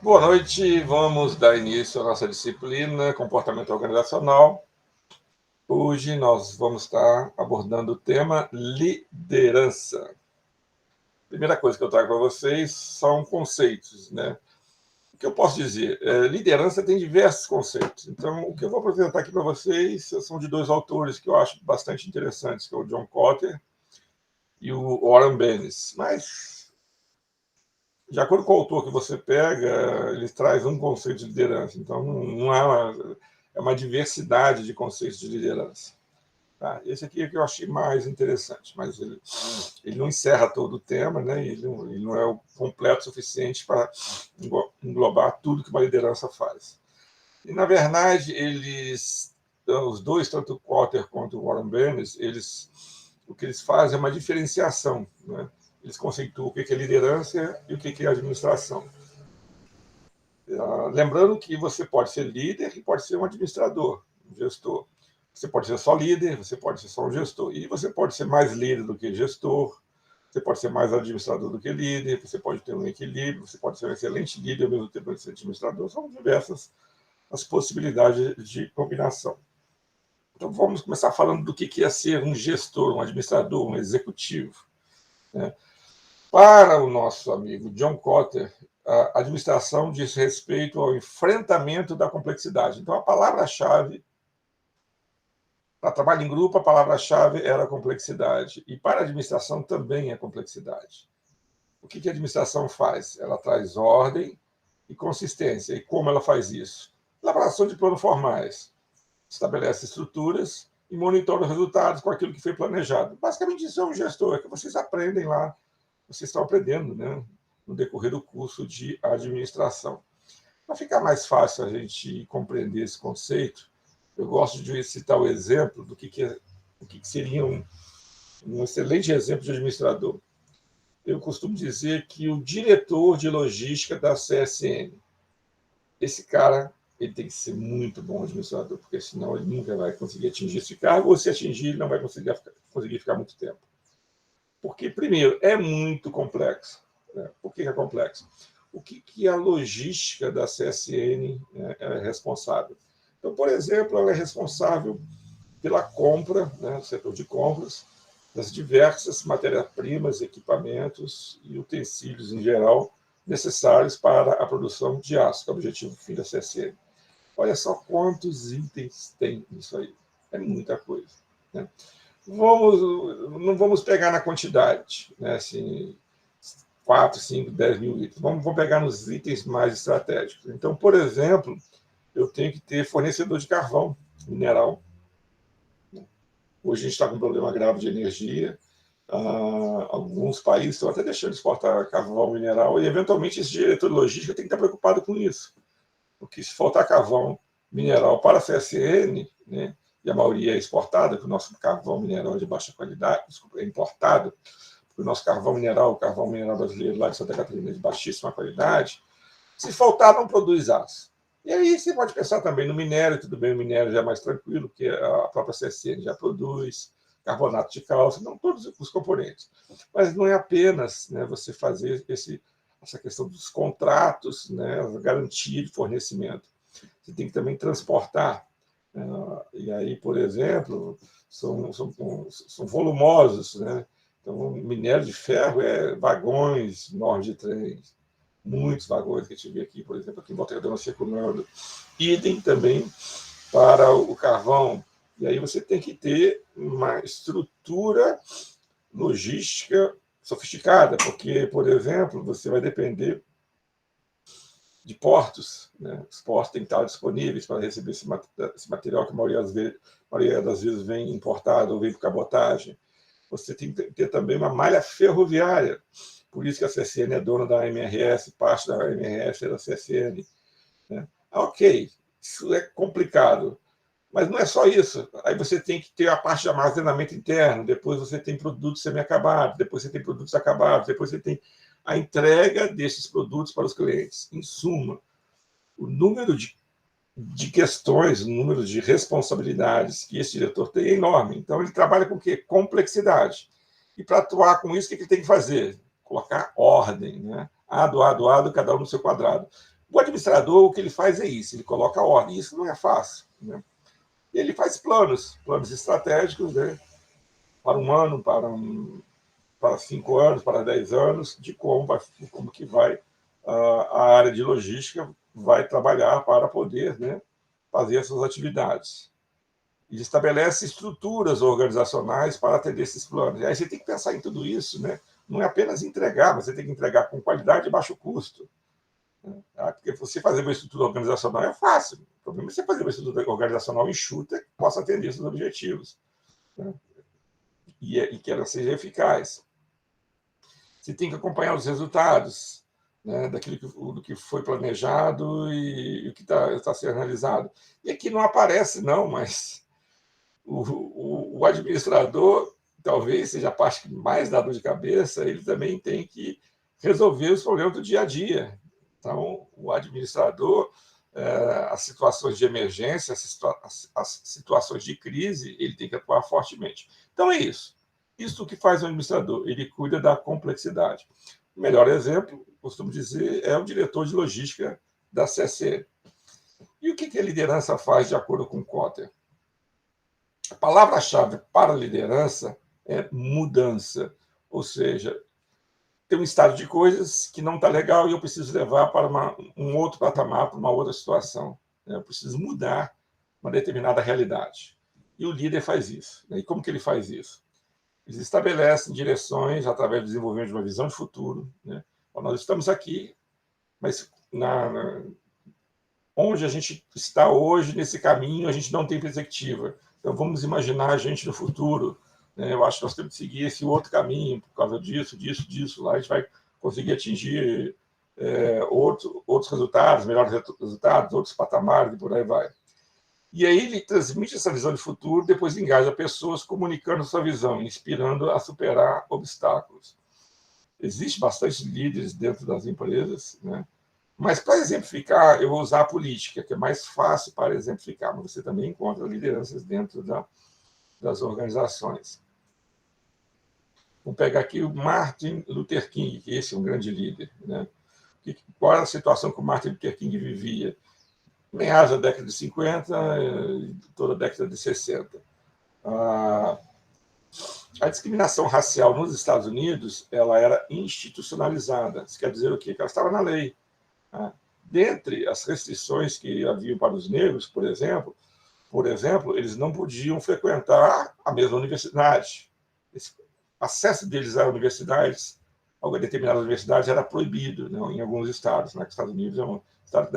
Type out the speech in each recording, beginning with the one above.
Boa noite, vamos dar início à nossa disciplina Comportamento Organizacional. Hoje nós vamos estar abordando o tema liderança. Primeira coisa que eu trago para vocês são conceitos, né? O que eu posso dizer? Liderança tem diversos conceitos. Então, o que eu vou apresentar aqui para vocês são de dois autores que eu acho bastante interessantes, que é o John Kotter e o Warren Bennis. Mas, de acordo com o autor que você pega, ele traz um conceito de liderança. Então, não é uma diversidade de conceitos de liderança. Tá? Esse aqui é o que eu achei mais interessante, mas ele não encerra todo o tema, né? Ele não é o completo o suficiente para englobar tudo que uma liderança faz. E, na verdade, os dois, tanto o Kotter quanto o Warren Bennis, o que eles fazem é uma diferenciação, né? Eles conceituam o que é liderança e o que é administração. Lembrando que você pode ser líder e pode ser um administrador, um gestor. Você pode ser só líder, você pode ser só um gestor. E você pode ser mais líder do que gestor, você pode ser mais administrador do que líder, você pode ter um equilíbrio, você pode ser um excelente líder e ao mesmo tempo ser administrador. São diversas as possibilidades de combinação. Então, vamos começar falando do que é ser um gestor, um administrador, um executivo, né? Para o nosso amigo John Kotter, a administração diz respeito ao enfrentamento da complexidade. Então, a palavra-chave para trabalho em grupo, a palavra-chave era a complexidade. E para a administração também é complexidade. O que a administração faz? Ela traz ordem e consistência. E como ela faz isso? Elaboração de planos formais. Estabelece estruturas e monitora os resultados com aquilo que foi planejado. Basicamente, isso é um gestor, é que vocês aprendem lá, vocês estão aprendendo, né, no decorrer do curso de administração. Para ficar mais fácil a gente compreender esse conceito, eu gosto de citar o exemplo do que seria um excelente exemplo de administrador. Eu costumo dizer que o diretor de logística da CSN, esse cara, ele tem que ser muito bom administrador, porque senão ele nunca vai conseguir atingir esse cargo, ou se atingir, ele não vai conseguir ficar muito tempo. Porque, primeiro, é muito complexo. Né? Por que é complexo? O que a logística da CSN é responsável? Então, por exemplo, ela é responsável pela compra, né, no setor de compras, das diversas matérias-primas, equipamentos e utensílios em geral necessários para a produção de aço, que é o objetivo fim da CSN. Olha só quantos itens tem isso aí. É muita coisa. Né? Não vamos pegar na quantidade, né, assim, 4, 5, 10 mil itens. Vamos pegar nos itens mais estratégicos. Então, por exemplo, eu tenho que ter fornecedor de carvão mineral. Hoje a gente está com um problema grave de energia. Alguns países estão até deixando de exportar carvão mineral e, eventualmente, esse diretor de logística tem que estar preocupado com isso. Porque se faltar carvão mineral para a CSN, né, e a maioria é exportada, que o nosso carvão mineral é de baixa qualidade, desculpa, é importado, porque o nosso carvão mineral brasileiro lá de Santa Catarina é de baixíssima qualidade, se faltar, não produz aço. E aí você pode pensar também no minério, tudo bem, o minério já é mais tranquilo, porque a própria CSN já produz, carbonato de cálcio, não todos os componentes. Mas não é apenas, né, você fazer essa questão dos contratos, né, a garantia de fornecimento. Você tem que também transportar. E aí, por exemplo, são volumosos. Né? Então, minério de ferro é vagões enormes de trens, muitos vagões que a gente vê aqui, por exemplo, aqui em Volta Redonda circulando. Idem também para o carvão. E aí você tem que ter uma estrutura logística sofisticada, porque, por exemplo, você vai depender de portos. Né? Os portos têm que estar disponíveis para receber esse material que a maioria das vezes vem importado ou vem por cabotagem. Você tem que ter também uma malha ferroviária. Por isso que a CSN é dona da MRS, parte da MRS é da CSN. Né? Ok, isso é complicado. Mas não é só isso. Aí você tem que ter a parte de armazenamento interno, depois você tem produtos semi-acabados, depois você tem produtos acabados, depois você tem a entrega desses produtos para os clientes. Em suma, o número de questões, o número de responsabilidades que esse diretor tem é enorme. Então, ele trabalha com o quê? Complexidade. E para atuar com isso, o que ele tem que fazer? Colocar ordem. Né? Ado, cada um no seu quadrado. O administrador, o que ele faz é isso, ele coloca ordem, isso não é fácil, né? Ele faz planos estratégicos, né? Para um ano, para 5 anos, para 10 anos, de como que vai a área de logística vai trabalhar para poder, né, fazer essas atividades. E estabelece estruturas organizacionais para atender esses planos. E aí você tem que pensar em tudo isso, né? Não é apenas entregar, mas você tem que entregar com qualidade e baixo custo. Porque você fazer uma estrutura organizacional é fácil. O problema é você fazer uma estrutura organizacional enxuta que possa atender esses objetivos, né? E que ela seja eficaz. Você tem que acompanhar os resultados, né, do que foi planejado e o que está sendo realizado. E aqui não aparece, não, mas o administrador talvez seja a parte que mais dá dor de cabeça, ele também tem que resolver os problemas do dia a dia. Então, o administrador, as situações de emergência, as situações de crise, ele tem que atuar fortemente. Então, é isso. Isso que faz o administrador, ele cuida da complexidade. O melhor exemplo, costumo dizer, é o diretor de logística da CSN. E o que a liderança faz de acordo com Kotter? A palavra-chave para a liderança é mudança, ou seja, tem um estado de coisas que não está legal e eu preciso levar para um outro patamar, para uma outra situação. Eu preciso mudar uma determinada realidade. E o líder faz isso. E como que ele faz isso? Eles estabelecem direções através do desenvolvimento de uma visão de futuro. Né? Nós estamos aqui, mas onde a gente está hoje, nesse caminho, a gente não tem perspectiva. Então, vamos imaginar a gente no futuro. Né? Eu acho que nós temos que seguir esse outro caminho, por causa disso. Lá a gente vai conseguir atingir outros resultados, melhores resultados, outros patamares, e por aí vai. E aí ele transmite essa visão de futuro, depois engaja pessoas comunicando sua visão, inspirando a superar obstáculos. Existe bastante líderes dentro das empresas, né? Mas, para exemplificar, eu vou usar a política, que é mais fácil para exemplificar, mas você também encontra lideranças dentro das organizações. Vamos pegar aqui o Martin Luther King, que esse é um grande líder. Né? Qual era a situação que o Martin Luther King vivia? Meados da década de 50, toda a década de 60. A discriminação racial nos Estados Unidos ela era institucionalizada. Isso quer dizer o quê? Que ela estava na lei. Dentre as restrições que haviam para os negros, por exemplo, eles não podiam frequentar a mesma universidade. Esse acesso deles a universidades, a determinadas universidades, era proibido, né, em alguns estados. Né, os Estados Unidos é um estado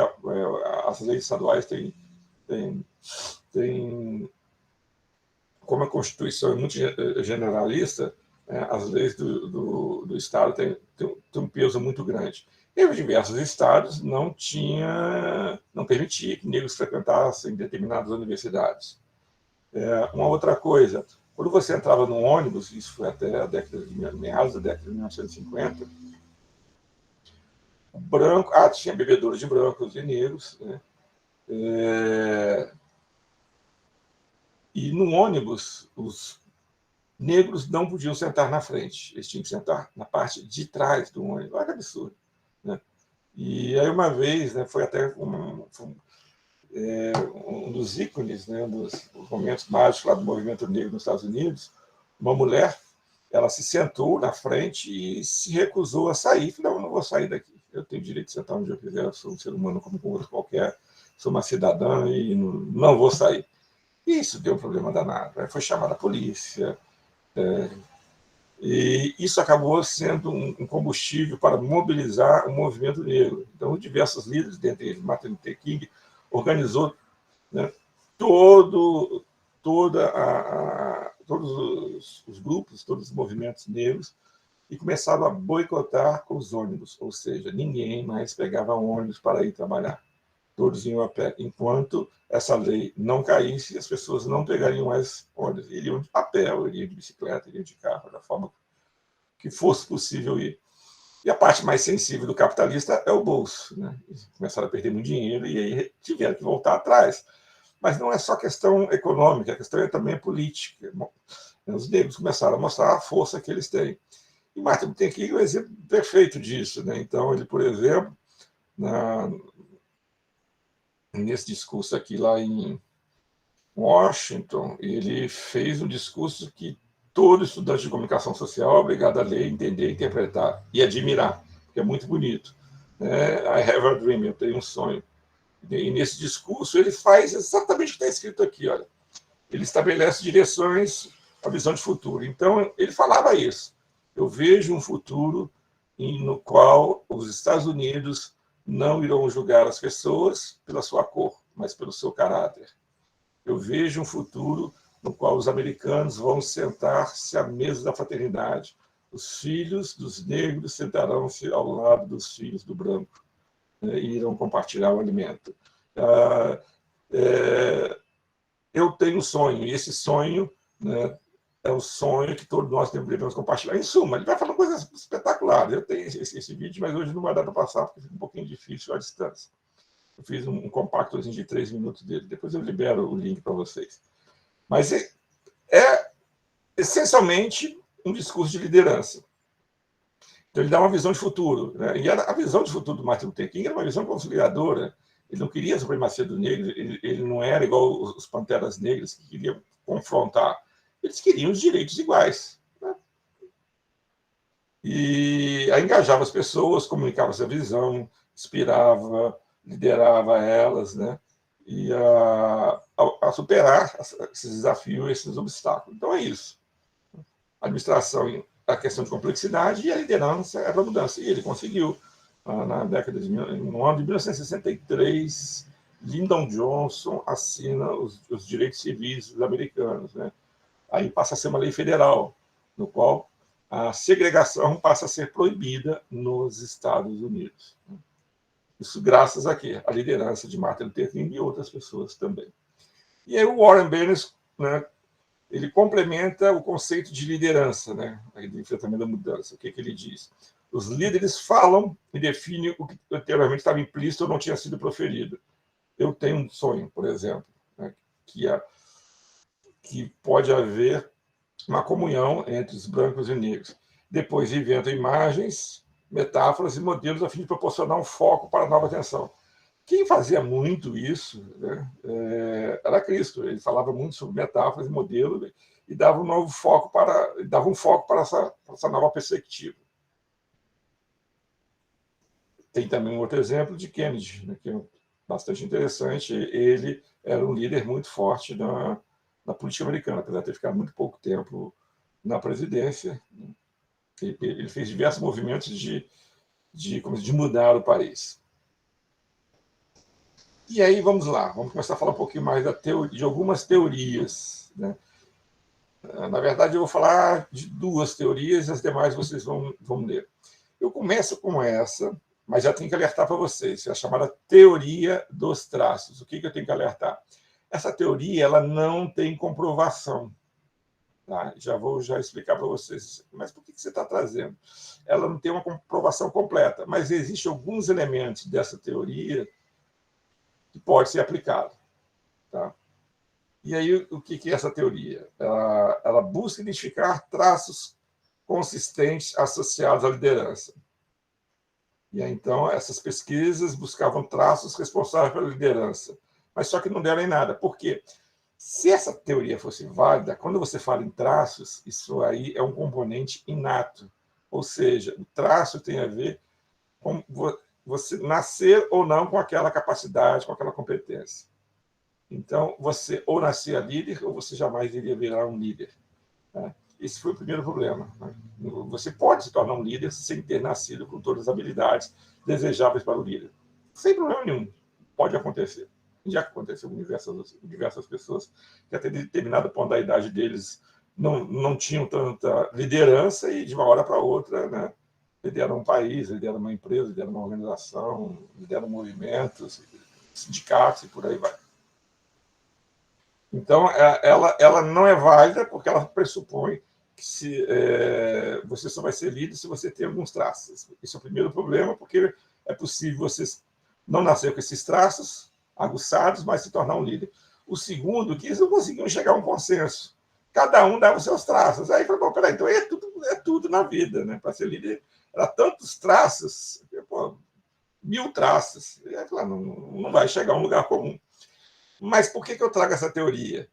as leis estaduais têm como a Constituição é muito generalista, né, as leis do estado têm um peso muito grande. E os diversos estados não permitia que negros frequentassem determinadas universidades. Uma outra coisa, quando você entrava num ônibus, isso foi até meados da década de 1950, branco, tinha bebedouros de brancos e negros, né? E no ônibus, os negros não podiam sentar na frente, eles tinham que sentar na parte de trás do ônibus. Olha que absurdo. Né? E aí, uma vez, né, foi até um dos ícones, né, um dos momentos mágicos lá do movimento negro nos Estados Unidos, uma mulher, ela se sentou na frente e se recusou a sair. Falei, não vou sair daqui. Eu tenho direito de sentar onde eu quiser, eu sou um ser humano como outro qualquer, sou uma cidadã e não vou sair. E isso deu um problema danado. Foi chamada a polícia. E isso acabou sendo um combustível para mobilizar o movimento negro. Então, diversos líderes, dentre eles Martin Luther King, organizou, né, todos os grupos, todos os movimentos negros, e começaram a boicotar os ônibus, ou seja, ninguém mais pegava ônibus para ir trabalhar. Todos iam a pé. Enquanto essa lei não caísse, as pessoas não pegariam mais ônibus. Iriam de papel, iriam de bicicleta, iriam de carro, da forma que fosse possível ir. E a parte mais sensível do capitalista é o bolso. Né? Eles começaram a perder muito dinheiro e aí tiveram que voltar atrás. Mas não é só questão econômica, a questão é também política. Os negros começaram a mostrar a força que eles têm. E Martin Luther King é um exemplo perfeito disso. Né? Então, ele, por exemplo, nesse discurso aqui lá em Washington, ele fez um discurso que todo estudante de comunicação social é obrigado a ler, entender, interpretar e admirar, porque é muito bonito. I have a dream, eu tenho um sonho. E nesse discurso ele faz exatamente o que está escrito aqui, olha. Ele estabelece direções, a visão de futuro. Então, ele falava isso. Eu vejo um futuro no qual os Estados Unidos não irão julgar as pessoas pela sua cor, mas pelo seu caráter. Eu vejo um futuro no qual os americanos vão sentar-se à mesa da fraternidade. Os filhos dos negros sentarão-se ao lado dos filhos do branco, né, e irão compartilhar o alimento. Eu tenho um sonho, e esse sonho, né, é um sonho que todos nós devemos compartilhar. Em suma, ele vai falando coisas espetaculares. Eu tenho esse vídeo, mas hoje não vai dar para passar, porque fica um pouquinho difícil à distância. Eu fiz um compactozinho de 3 minutos dele, depois eu libero o link para vocês. Mas é essencialmente um discurso de liderança. Então, ele dá uma visão de futuro, né? E a visão de futuro do Martin Luther King era uma visão conciliadora. Ele não queria a supremacia do negro, ele não era igual os panteras negras que queriam confrontar. Eles queriam os direitos iguais, né? E aí engajava as pessoas, comunicava essa visão, inspirava, liderava elas, né? E a superar esses desafios, esses obstáculos. Então é isso. A administração, a questão de complexidade, e a liderança é para a mudança. E ele conseguiu. No ano de 1963, Lyndon Johnson assina os direitos civis dos americanos, né? Aí passa a ser uma lei federal, no qual a segregação passa a ser proibida nos Estados Unidos. Isso graças a quê? A liderança de Martin Luther King e outras pessoas também. E aí o Warren Bennis, né, ele complementa o conceito de liderança, né, de enfrentamento da mudança. O que ele diz? Os líderes falam e definem o que anteriormente estava implícito ou não tinha sido proferido. Eu tenho um sonho, por exemplo, né, que pode haver uma comunhão entre os brancos e negros. Depois inventa imagens, metáforas e modelos a fim de proporcionar um foco para a nova atenção. Quem fazia muito isso, né, era Cristo. Ele falava muito sobre metáforas e modelos e dava um foco para essa nova perspectiva. Tem também um outro exemplo de Kennedy, né, que é bastante interessante. Ele era um líder muito forte na política americana, apesar de ter ficado muito pouco tempo na presidência. Ele fez diversos movimentos de mudar o país. E aí, vamos lá, vamos começar a falar um pouquinho mais de algumas teorias, né? Na verdade, eu vou falar de 2 teorias, as demais vocês vão ler. Eu começo com essa, mas já tenho que alertar para vocês, é a chamada teoria dos traços. O que eu tenho que alertar? Essa teoria ela não tem comprovação. Tá? Já vou explicar para vocês. Mas por que você está trazendo? Ela não tem uma comprovação completa, mas existem alguns elementos dessa teoria que pode ser aplicado. Tá? E aí, o que é essa teoria? Ela busca identificar traços consistentes associados à liderança. E aí, então, essas pesquisas buscavam traços responsáveis pela liderança, mas só que não deram em nada. Por quê? Se essa teoria fosse válida, quando você fala em traços, isso aí é um componente inato. Ou seja, o traço tem a ver com você nascer ou não com aquela capacidade, com aquela competência. Então, você ou nascia líder ou você jamais iria virar um líder. Né? Esse foi o primeiro problema. Né? Você pode se tornar um líder sem ter nascido com todas as habilidades desejáveis para o líder. Sem problema nenhum. Pode acontecer. Já aconteceu com diversas pessoas que até determinado ponto da idade deles não tinham tanta liderança e de uma hora para outra, né, lideram um país, lideram uma empresa, lideram uma organização, lideram movimentos, sindicatos e por aí vai. Então, ela não é válida porque ela pressupõe que você só vai ser líder se você tem alguns traços. Esse é o primeiro problema, porque é possível você não nascer com esses traços aguçados, mas se tornar um líder. O segundo, que eles não conseguiam chegar a um consenso. Cada um dava os seus traços. Aí falou, peraí, então é tudo na vida, né? Para ser líder, era tantos traços, pô, 1000 traços. Não vai chegar a um lugar comum. Mas por que eu trago essa teoria?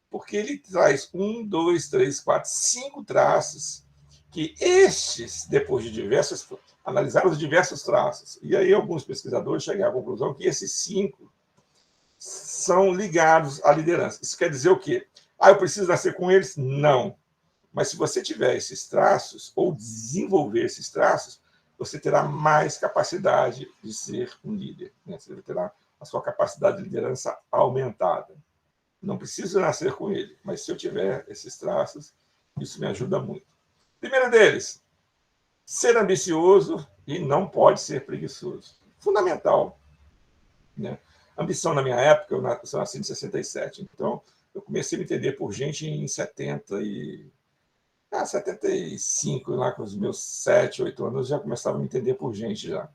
Porque ele traz 1, 2, 3, 4, 5 traços que estes, depois de analisaram os diversos traços, e aí alguns pesquisadores chegaram à conclusão que esses 5 são ligados à liderança. Isso quer dizer o quê? Eu preciso nascer com eles? Não. Mas se você tiver esses traços, ou desenvolver esses traços, você terá mais capacidade de ser um líder. Né? Você terá a sua capacidade de liderança aumentada. Não preciso nascer com ele, mas se eu tiver esses traços, isso me ajuda muito. Primeiro deles, ser ambicioso e não pode ser preguiçoso. Fundamental. Né? Ambição, na minha época, eu nasci em 67, então eu comecei a me entender por gente em 75, lá com os meus 7, 8 anos, eu já começava a me entender por gente já.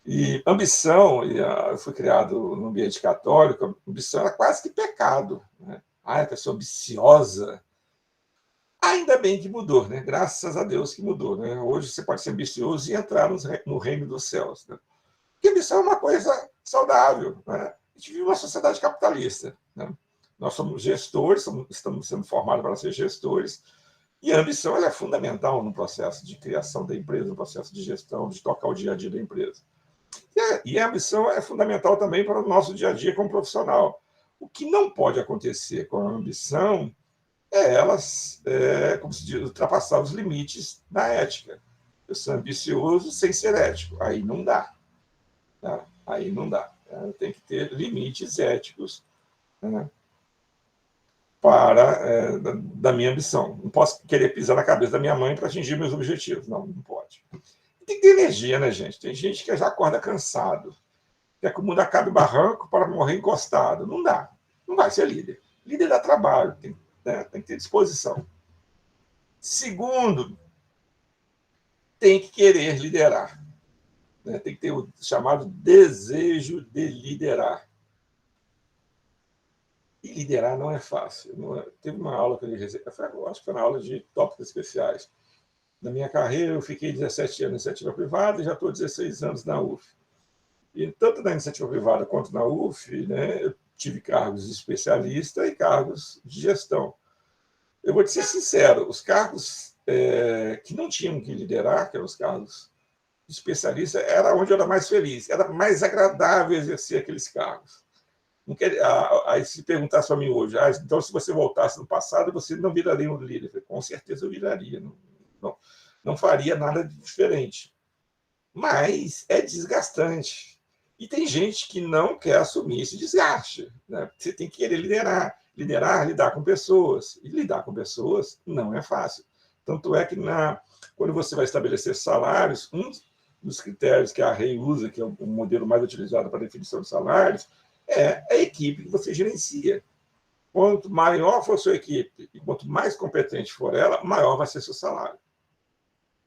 E ambição, eu fui criado no ambiente católico, ambição era quase que pecado. Né? A pessoa ambiciosa. Ainda bem que mudou, né? Graças a Deus que mudou. Né? Hoje você pode ser ambicioso e entrar no reino dos céus. Né? Porque ambição é uma coisa saudável. Né? A gente vive uma sociedade capitalista. Né? Nós somos gestores, estamos sendo formados para ser gestores, e a ambição ela é fundamental no processo de criação da empresa, no processo de gestão, de tocar o dia a dia da empresa. E a ambição é fundamental também para o nosso dia a dia como profissional. O que não pode acontecer com a ambição elas, como se diz, ultrapassar os limites da ética. Eu sou ambicioso sem ser ético. Aí não dá. Tá? Aí não dá. Tem que ter limites éticos, né, da minha ambição. Não posso querer pisar na cabeça da minha mãe para atingir meus objetivos. Não pode. Tem que ter energia, né, gente? Tem gente que já acorda cansado. Quer que o mundo acabe barranco para morrer encostado. Não dá. Não vai ser líder. Líder dá trabalho, tem que ter disposição. Segundo, tem que querer liderar. Né? Tem que ter o chamado desejo de liderar. E liderar não é fácil. Não é... Teve uma aula que eu recebi, acho que foi na aula de tópicos especiais. Na minha carreira, eu fiquei 17 anos na iniciativa privada e já estou 16 anos na UF. E tanto na iniciativa privada quanto na UF, né, eu tive cargos de especialista e cargos de gestão. Eu vou te ser sincero, os cargos que não tinham que liderar, que eram os cargos de especialista, era onde eu era mais feliz, era mais agradável exercer aqueles cargos. Não quer, aí se perguntasse para mim hoje, então se você voltasse no passado, você não viraria um líder? Eu falei, com certeza eu viraria, não faria nada de diferente. Mas é desgastante. E tem gente que não quer assumir esse desgaste. Né? Você tem que querer liderar, lidar com pessoas. E lidar com pessoas não é fácil. Tanto é que quando você vai estabelecer salários, um dos critérios que a REI usa, que é o modelo mais utilizado para a definição de salários, é a equipe que você gerencia. Quanto maior for a sua equipe e quanto mais competente for ela, maior vai ser seu salário.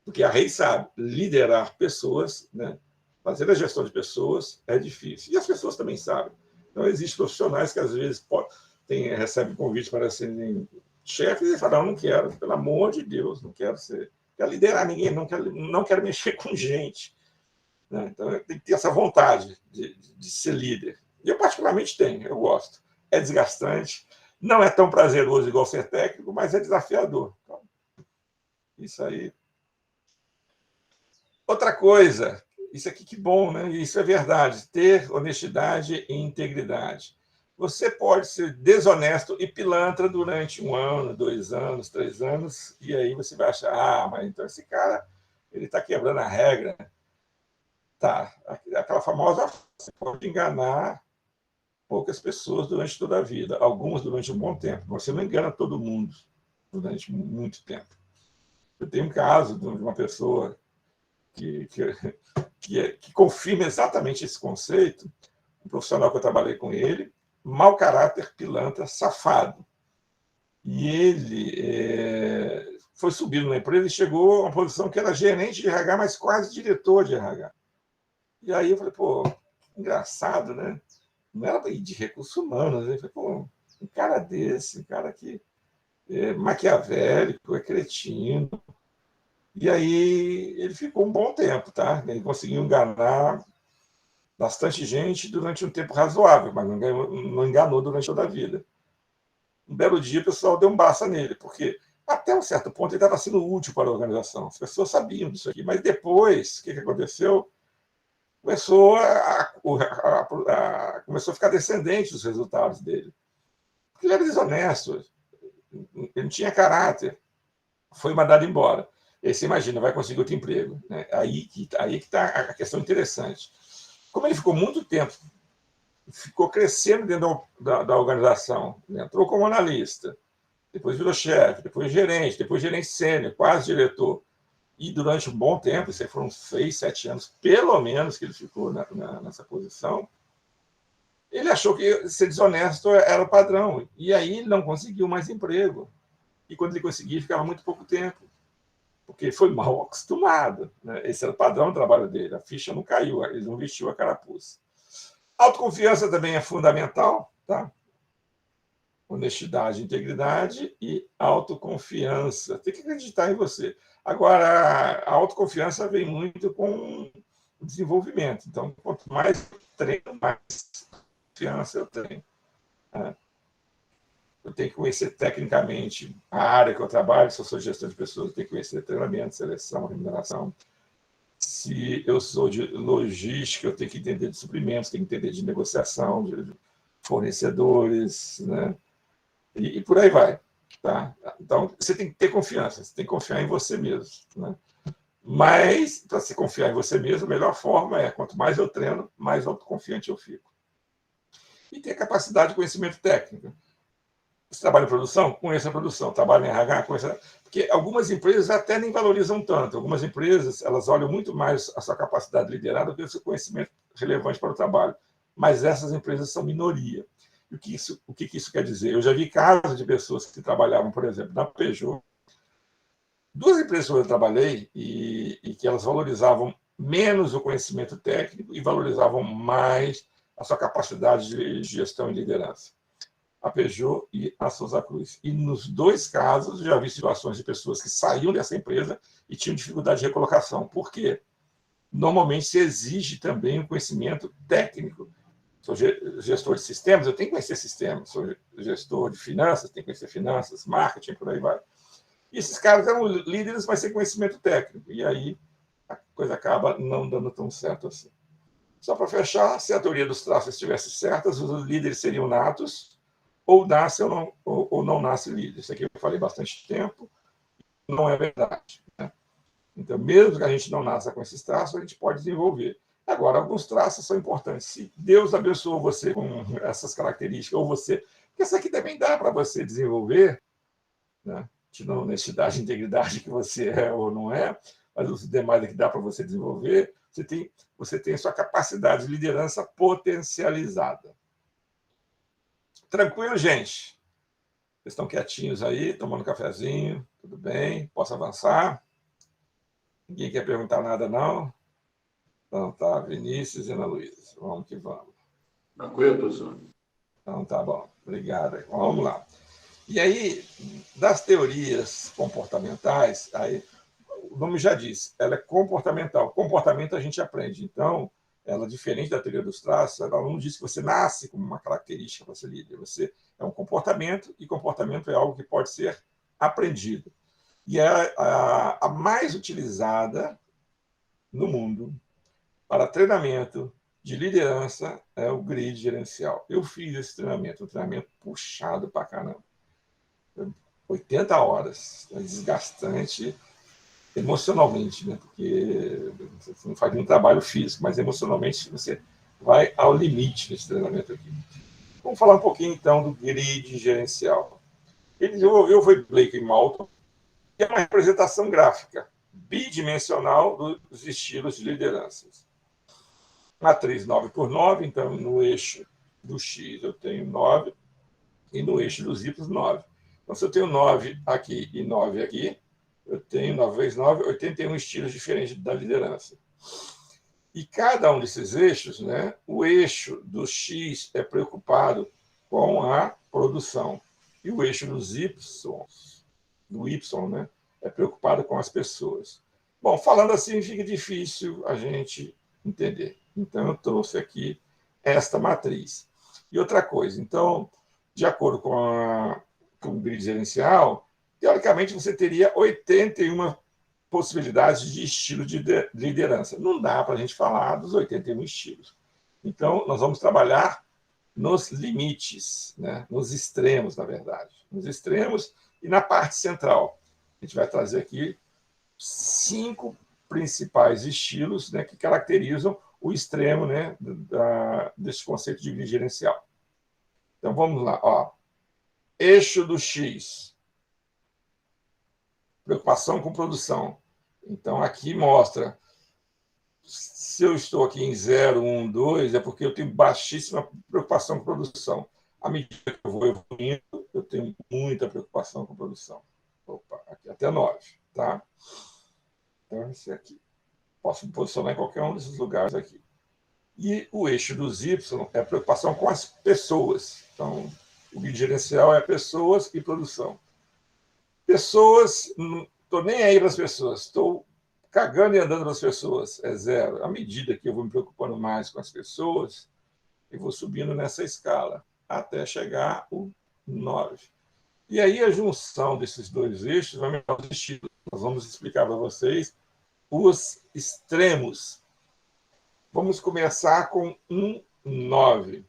Porque a REI sabe, liderar pessoas, né, fazer a gestão de pessoas é difícil. E as pessoas também sabem. Então, existem profissionais que, às vezes, recebem convite para serem chefes e falam, não quero, pelo amor de Deus, não quero liderar ninguém, não quero mexer com gente. Né? Então, tem que ter essa vontade de ser líder. E eu, particularmente, tenho, eu gosto. É desgastante, não é tão prazeroso igual ser técnico, mas é desafiador. Então, isso aí. Outra coisa, isso aqui que bom, né? Isso é verdade, ter honestidade e integridade. Você pode ser desonesto e pilantra durante 1 ano, 2 anos, 3 anos, e aí você vai achar, mas então esse cara ele está quebrando a regra. Tá, aquela famosa, você pode enganar poucas pessoas durante toda a vida, algumas durante um bom tempo. Você não engana todo mundo durante muito tempo. Eu tenho um caso de uma pessoa que confirma exatamente esse conceito, um profissional que eu trabalhei com ele, mau caráter, pilantra, safado. E ele foi subindo na empresa e chegou a uma posição que era gerente de RH, mas quase diretor de RH. E aí eu falei, pô, engraçado, né? Não era de recursos humanos. Eu falei, pô, um cara desse, um cara que é maquiavélico, é cretino, E aí ele ficou um bom tempo, tá? Ele conseguiu enganar bastante gente durante um tempo razoável, mas não enganou durante toda a vida. Um belo dia o pessoal deu um basta nele, porque até um certo ponto ele estava sendo útil para a organização. As pessoas sabiam disso aqui, mas depois, o que aconteceu? Começou a ficar descendente dos resultados dele. Porque ele era desonesto, ele não tinha caráter, foi mandado embora. E aí você imagina, vai conseguir outro emprego. Né? Aí que está a questão interessante. Como ele ficou muito tempo, ficou crescendo dentro da organização, né? Entrou como analista, depois virou chefe, depois gerente sênior, quase diretor. E durante um bom tempo, isso aí foram 6, 7 anos, pelo menos, que ele ficou nessa posição, ele achou que ser desonesto era o padrão. E aí ele não conseguiu mais emprego. E quando ele conseguia, ficava muito pouco tempo, porque ele foi mal acostumado. Né? Esse era o padrão do trabalho dele. A ficha não caiu, ele não vestiu a carapuça. Autoconfiança também é fundamental, tá? Honestidade, integridade e autoconfiança. Tem que acreditar em você. Agora, a autoconfiança vem muito com o desenvolvimento. Então, quanto mais eu treino, mais confiança eu tenho. Né? Eu tenho que conhecer tecnicamente a área que eu trabalho. Se eu sou gestor de pessoas, eu tenho que conhecer treinamento, seleção, remuneração. Se eu sou de logística, eu tenho que entender de suprimentos, tenho que entender de negociação, de fornecedores, né? E por aí vai. Tá? Então, você tem que ter confiança, você tem que confiar em você mesmo. Né? Mas, para se confiar em você mesmo, a melhor forma é, quanto mais eu treino, mais autoconfiante eu fico. E ter capacidade de conhecimento técnico. Você trabalha em produção? Conheça a produção. Trabalha em RH? Conheça... Porque algumas empresas até nem valorizam tanto. Algumas empresas, elas olham muito mais a sua capacidade de liderar do que o seu conhecimento relevante para o trabalho. Mas essas empresas são minoria. E o que isso quer dizer? Eu já vi casos de pessoas que trabalhavam, por exemplo, na Peugeot. Duas empresas que eu trabalhei e que elas valorizavam menos o conhecimento técnico e valorizavam mais a sua capacidade de gestão e liderança. A Peugeot e a Souza Cruz. E nos dois casos, já vi situações de pessoas que saíam dessa empresa e tinham dificuldade de recolocação. Por quê? Normalmente se exige também um conhecimento técnico. Sou gestor de sistemas, eu tenho que conhecer sistemas. Sou gestor de finanças, tenho que conhecer finanças, marketing, por aí vai. E esses caras eram líderes, mas sem conhecimento técnico. E aí a coisa acaba não dando tão certo assim. Só para fechar, se a teoria dos traços estivesse certa, os líderes seriam natos, ou nasce ou não nasce líder. Isso aqui eu falei bastante tempo, não é verdade. Né? Então, mesmo que a gente não nasça com esses traços, a gente pode desenvolver. Agora, alguns traços são importantes. Se Deus abençoou você com essas características, ou você... Porque isso aqui também dá para você desenvolver, né? De honestidade e integridade que você é ou não é, mas os demais que dá para você desenvolver, você tem a sua capacidade de liderança potencializada. Tranquilo, gente? Vocês estão quietinhos aí, tomando um cafezinho, tudo bem? Posso avançar? Ninguém quer perguntar nada, não? Então tá, Vinícius e Ana Luísa. Vamos que vamos. Tranquilo, professor. Então tá bom, obrigado. Vamos lá. E aí, das teorias comportamentais, aí, o nome já diz, ela é comportamental. Comportamento a gente aprende. Então, ela, diferente da teoria dos traços, ela não diz que você nasce com uma característica para ser líder. Você é um comportamento, e comportamento é algo que pode ser aprendido. E é a mais utilizada no mundo para treinamento de liderança é o grid gerencial. Eu fiz esse treinamento, um treinamento puxado para caramba. 80 horas, é desgastante emocionalmente, né? Porque você não faz nenhum trabalho físico, mas emocionalmente você vai ao limite nesse treinamento aqui. Vamos falar um pouquinho, então, do grid gerencial. Ele desenvolveu foi Blake Malton, que é uma representação gráfica bidimensional dos estilos de lideranças. Matriz 9x9, então, no eixo do X eu tenho 9 e no eixo dos Y 9. Então, se eu tenho 9 aqui e 9 aqui, eu tenho 9 vezes 9, 81 estilos diferentes da liderança. E cada um desses eixos, né, o eixo do X é preocupado com a produção. E o eixo dos Y, do Y, né, é preocupado com as pessoas. Bom, falando assim fica difícil a gente entender. Então, eu trouxe aqui esta matriz. E outra coisa, então, de acordo com o grid gerencial, teoricamente você teria 81 possibilidades de estilo de liderança. Não dá para a gente falar dos 81 estilos. Então, nós vamos trabalhar nos limites, né? Nos extremos, na verdade. Nos extremos e na parte central. A gente vai trazer aqui 5 principais estilos, né, que caracterizam o extremo, né, desse conceito de grid gerencial. Então, vamos lá. Ó. Eixo do X. Preocupação com produção. Então, aqui mostra, se eu estou aqui em 0, 1, 2, é porque eu tenho baixíssima preocupação com produção. À medida que eu vou evoluindo, eu tenho muita preocupação com produção. Opa, aqui até 9, tá? Então, esse aqui. Posso me posicionar em qualquer um desses lugares aqui. E o eixo dos Y é a preocupação com as pessoas. Então, o grid gerencial é pessoas e produção. Pessoas, não estou nem aí para as pessoas, estou cagando e andando para as pessoas, é 0. À medida que eu vou me preocupando mais com as pessoas, eu vou subindo nessa escala, até chegar o 9. E aí a junção desses dois eixos vai me dar os estilos. Nós vamos explicar para vocês os extremos. Vamos começar com 1, 9.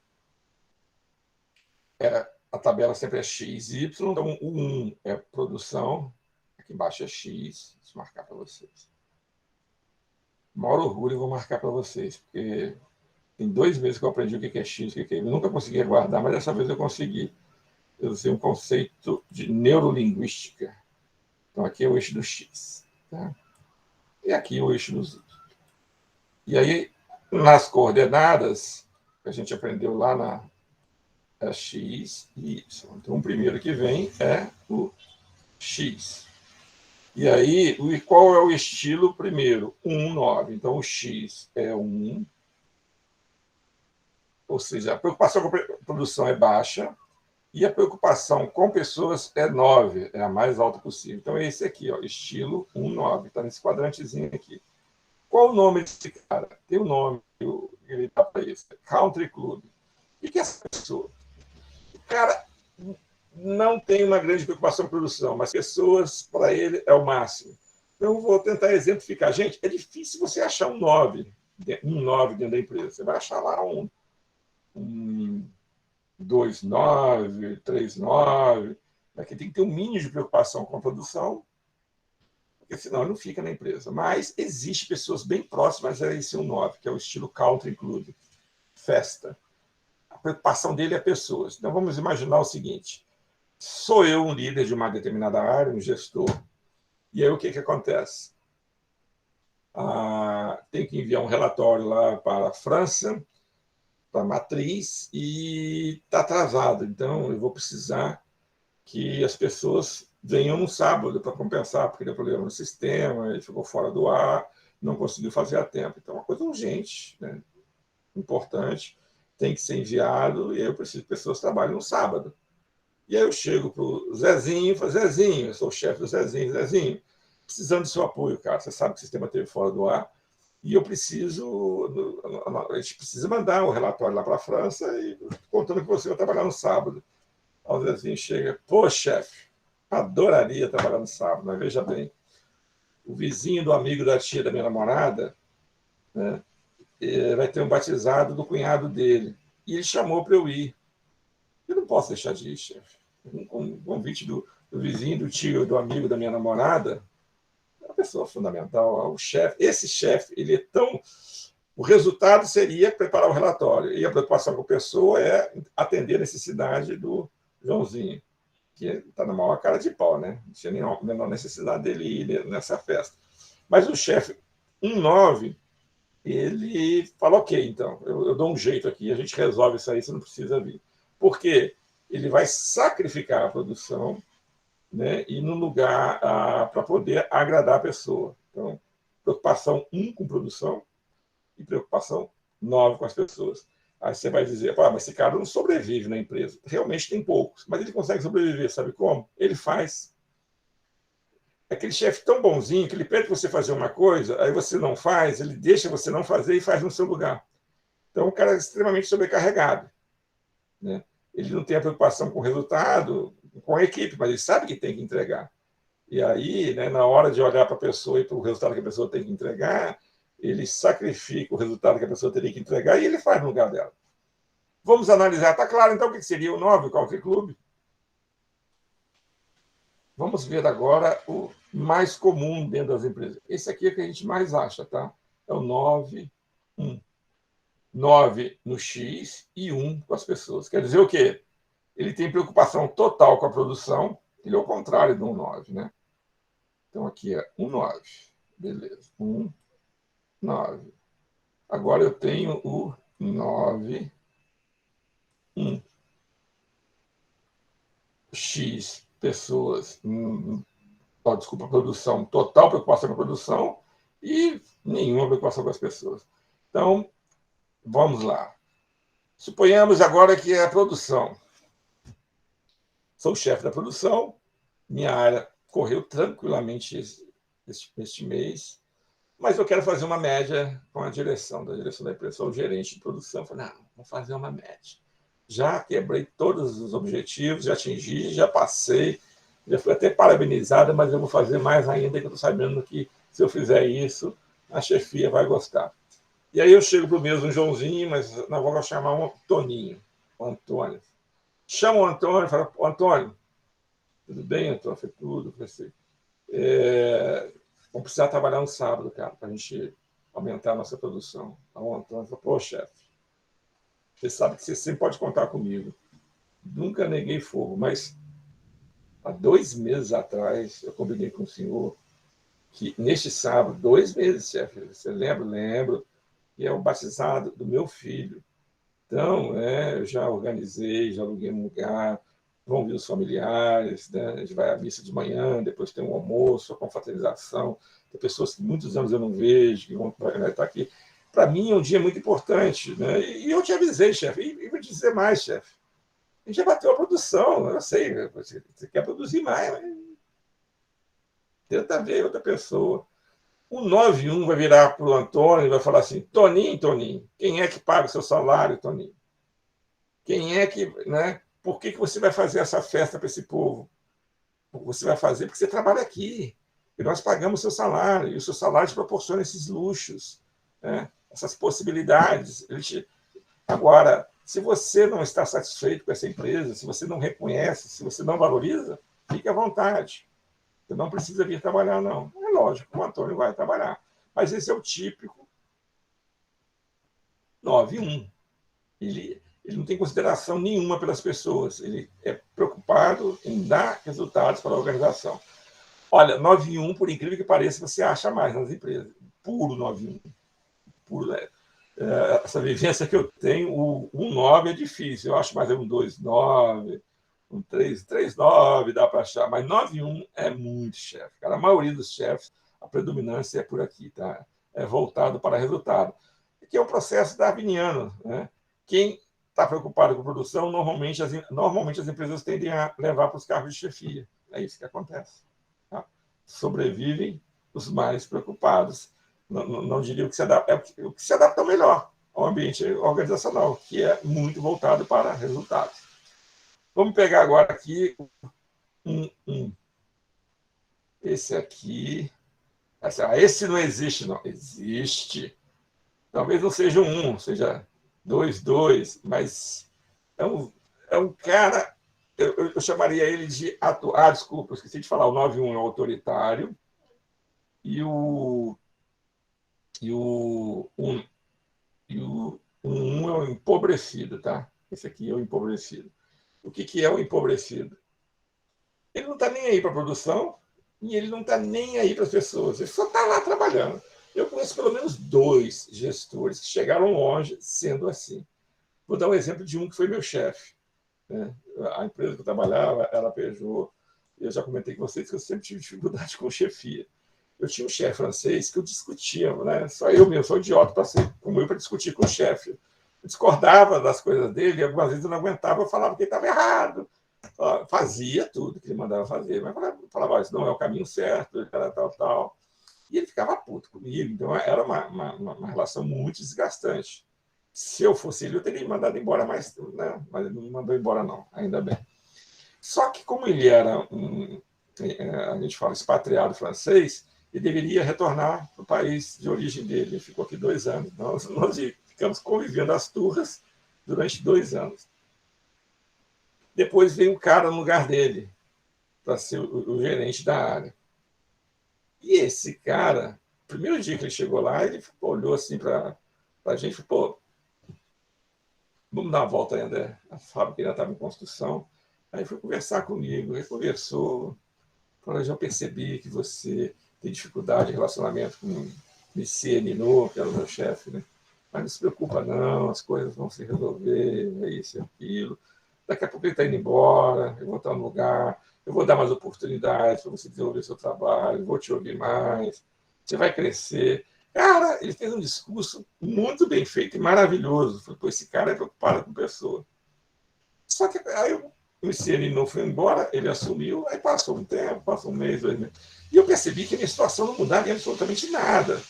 A tabela sempre é X, Y, então o 1 é produção, aqui embaixo é X, deixa eu marcar para vocês. O maior orgulho eu vou marcar para vocês, porque tem 2 meses que eu aprendi o que é X, o que é Y. Eu nunca consegui guardar, mas dessa vez eu consegui. Eu usei um conceito de neurolinguística. Então aqui é o eixo do X. Tá? E aqui é o eixo dos Y. E aí, nas coordenadas, que a gente aprendeu lá na X e Y. Então, o primeiro que vem é o X. E aí, qual é o estilo primeiro? 1, 9. Então, o X é 1. Ou seja, a preocupação com a produção é baixa e a preocupação com pessoas é 9, é a mais alta possível. Então, é esse aqui, ó, estilo 1, 9. Está nesse quadrantezinho aqui. Qual o nome desse cara? Tem um nome que ele dá para isso. Country Club. O que é essa pessoa? O cara não tem uma grande preocupação com produção, mas pessoas, para ele, é o máximo. Então, eu vou tentar exemplificar. Gente, é difícil você achar um 9 dentro da empresa. Você vai achar lá um 2, 9, 3, 9. Aqui tem que ter um mínimo de preocupação com a produção, porque senão ele não fica na empresa. Mas existe pessoas bem próximas a esse 9, que é o estilo Country Club, festa. A preocupação dele é pessoas. Então, vamos imaginar o seguinte. Sou eu um líder de uma determinada área, um gestor, e aí o que acontece? Tem que enviar um relatório lá para a França, para a matriz, e está atrasado. Então, eu vou precisar que as pessoas venham no sábado para compensar, porque deu problema no sistema, ele ficou fora do ar, não conseguiu fazer a tempo. Então, é uma coisa urgente, né? Importante, tem que ser enviado, e aí eu preciso que pessoas trabalhem no sábado. E aí eu chego para o Zezinho e falo, Zezinho, eu sou o chefe do Zezinho, Zezinho, precisando do seu apoio, cara. Você sabe que o sistema esteve fora do ar e eu preciso, a gente precisa mandar um relatório lá para a França e contando que você vai trabalhar no sábado. Aí o Zezinho chega, pô, chefe, adoraria trabalhar no sábado, mas veja bem, o vizinho do amigo da tia da minha namorada, né, vai ter um batizado do cunhado dele. E ele chamou para eu ir. Eu não posso deixar de ir, chefe. Um convite do vizinho, do tio, do amigo da minha namorada, é uma pessoa fundamental. O chefe, esse chefe, ele é tão. O resultado seria preparar o relatório. E a preocupação com a pessoa é atender a necessidade do Joãozinho, que está na maior cara de pau, né? Não tinha nenhuma menor necessidade dele ir nessa festa. Mas o chefe 19, ele fala, ok, então, eu dou um jeito aqui, a gente resolve isso aí, você não precisa vir. Por quê? Ele vai sacrificar a produção, né, e no lugar para poder agradar a pessoa. Então, preocupação 1 com produção e preocupação 9 com as pessoas. Aí você vai dizer, mas esse cara não sobrevive na empresa. Realmente tem poucos, mas ele consegue sobreviver, sabe como? Ele faz. aquele chefe tão bonzinho que ele pede você fazer uma coisa, aí você não faz, ele deixa você não fazer e faz no seu lugar. Então, o cara é extremamente sobrecarregado, né? Ele não tem a preocupação com o resultado, com a equipe, mas ele sabe que tem que entregar. E aí, né, na hora de olhar para a pessoa e para o resultado que a pessoa tem que entregar, ele sacrifica o resultado que a pessoa teria que entregar e ele faz no lugar dela. Vamos analisar. Está claro, então, o que seria o 9, o Country Club? Vamos ver agora o mais comum dentro das empresas. Esse aqui é o que a gente mais acha, tá? É o 9, 1. 9 no X e 1 com as pessoas. Quer dizer o quê? Ele tem preocupação total com a produção, ele é o contrário do 9, né? Então, aqui é 1, 9. Beleza. 1, 9. Agora eu tenho o 9, 1. X pessoas, desculpa, produção, total preocupação com a produção e nenhuma preocupação com as pessoas. Então, vamos lá. Suponhamos agora que é a produção. Sou o chefe da produção, minha área correu tranquilamente este mês, mas eu quero fazer uma média com a direção da empresa. Sou o gerente de produção. Falei, não, vou fazer uma média. Já quebrei todos os objetivos, já atingi, já passei, já fui até parabenizada, mas eu vou fazer mais ainda, que eu estou sabendo que se eu fizer isso, a chefia vai gostar. E aí eu chego para o mesmo Joãozinho, mas não vou chamar um Toninho, o Antônio. Chamo o Antônio e falo, Antônio, tudo bem, Antônio? Foi tudo, pensei. Vamos precisar trabalhar no sábado, cara, para a gente aumentar a nossa produção. Então o Antônio falou, pô, chefe, você sabe que você sempre pode contar comigo. Nunca neguei fogo, mas há 2 meses atrás eu combinei com o senhor que neste sábado, 2 meses, chefe, você lembra? Lembro, que é o batizado do meu filho. Então, eu já organizei, já aluguei um lugar, vão vir os familiares, né? A gente vai à missa de manhã, depois tem um almoço, a confraternização, tem pessoas que muitos anos eu não vejo, que vão estar aqui. Para mim é um dia muito importante, né? E eu te avisei, chefe, e vou dizer mais, chefe. A gente já bateu a produção, eu sei, você quer produzir mais, mas tenta ver outra pessoa. O 9-1 vai virar para o Antônio e vai falar assim, Toninho, quem é que paga o seu salário, Toninho? Quem é que, né? Por que você vai fazer essa festa para esse povo? Você vai fazer porque você trabalha aqui. E nós pagamos o seu salário, e o seu salário te proporciona esses luxos, né? Essas possibilidades. Agora, se você não está satisfeito com essa empresa, se você não reconhece, se você não valoriza, fique à vontade. Você não precisa vir trabalhar, não. É lógico, o Antônio vai trabalhar. Mas esse é o típico 9-1. Ele não tem consideração nenhuma pelas pessoas. Ele é preocupado em dar resultados para a organização. Olha, 9-1, por incrível que pareça, você acha mais nas empresas. Puro 9-1. Puro, essa vivência que eu tenho, o 9 é difícil. Eu acho mais um 2-9, um 3-9, dá para achar. Mas 9-1 é muito chefe. Cara, a maioria dos chefes, a predominância é por aqui, tá? É voltado para resultado. Que é o processo darwiniano, né? Quem está preocupado com produção, normalmente as empresas tendem a levar para os cargos de chefia. É isso que acontece. Tá? Sobrevivem os mais preocupados. Não diria o que se adapta, é o que se adapta melhor ao ambiente organizacional, que é muito voltado para resultados. Vamos pegar agora aqui esse aqui. Esse não existe, não. Existe. Talvez não seja 1, seja 2, mas é um cara, eu chamaria ele de desculpa, eu esqueci de falar, o 9-1 é o autoritário e o 1 é o empobrecido, tá? Esse aqui é o empobrecido. O que é o empobrecido? Ele não está nem aí para a produção e ele não está nem aí para as pessoas, ele só está lá trabalhando. Eu conheço pelo menos 2 gestores que chegaram longe sendo assim. Vou dar um exemplo de um que foi meu chefe. Né? A empresa que eu trabalhava era a Peugeot. Eu já comentei com vocês que eu sempre tive dificuldade com chefia. Eu tinha um chefe francês que eu discutia, né? Só eu mesmo, sou idiota para ser como eu para discutir com o chefe. Eu discordava das coisas dele, e algumas vezes eu não aguentava, eu falava que ele estava errado. fazia tudo que ele mandava fazer, mas falava, isso não é o caminho certo, tal. E ele ficava puto comigo. Então, era uma relação muito desgastante. Se eu fosse ele, eu teria mandado embora mais, né? Mas ele não me mandou embora, não, ainda bem. Só que, como ele era a gente fala expatriado francês, ele deveria retornar para o país de origem dele. Ele ficou aqui 2 anos. Nós ficamos convivendo às turras durante 2 anos. Depois veio um cara no lugar dele, para ser o gerente da área. E esse cara, no primeiro dia que ele chegou lá, ele olhou assim para a gente e falou: pô, vamos dar uma volta ainda. A fábrica ainda estava em construção. Aí foi conversar comigo, ele conversou, falou: já percebi que você tem dificuldade de relacionamento com o Monsieur Nino, que era o meu chefe, né? Mas não se preocupa não, as coisas vão se resolver, é isso e aquilo. Daqui a pouco ele está indo embora, eu vou estar no lugar, eu vou dar mais oportunidades para você desenvolver seu trabalho, vou te ouvir mais, você vai crescer. Cara, ele fez um discurso muito bem feito e maravilhoso. Falei, pô, esse cara é preocupado com pessoa. Só que aí o Luciano não foi embora, ele assumiu, aí passou um tempo, passou um mês, 2 meses. E eu percebi que a minha situação não mudava em absolutamente nada.